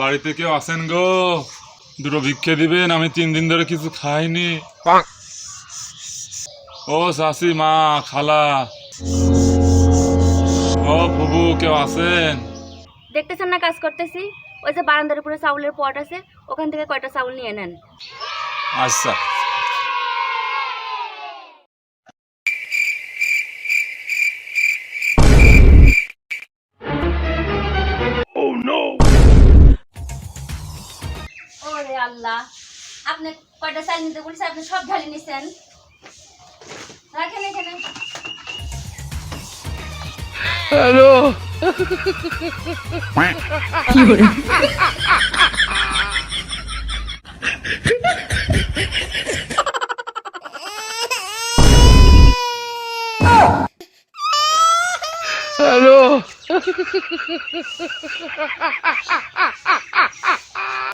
বাড়িতে কেউ আছেন গো? দুটো ভিক্ষে দিবেন, আমি 3 দিন ধরে কিছু খাইনি। ও চাচি, মা, খালা, ও ফুবু, কেউ আছেন? দেখতেছেন না কাজ করতেছি? ওই যে বারান্দার উপরে চাউলের পট আছে, ওখান থেকে কয়টা চাউল নিয়ে নেন। আচ্ছা। ওরে আল্লাহ, আপনি কয়টা চাল নিতে বলছে, আপনি সব ঢালি নিছেন। রাখেন এখানে। হ্যালো। হ্যালো।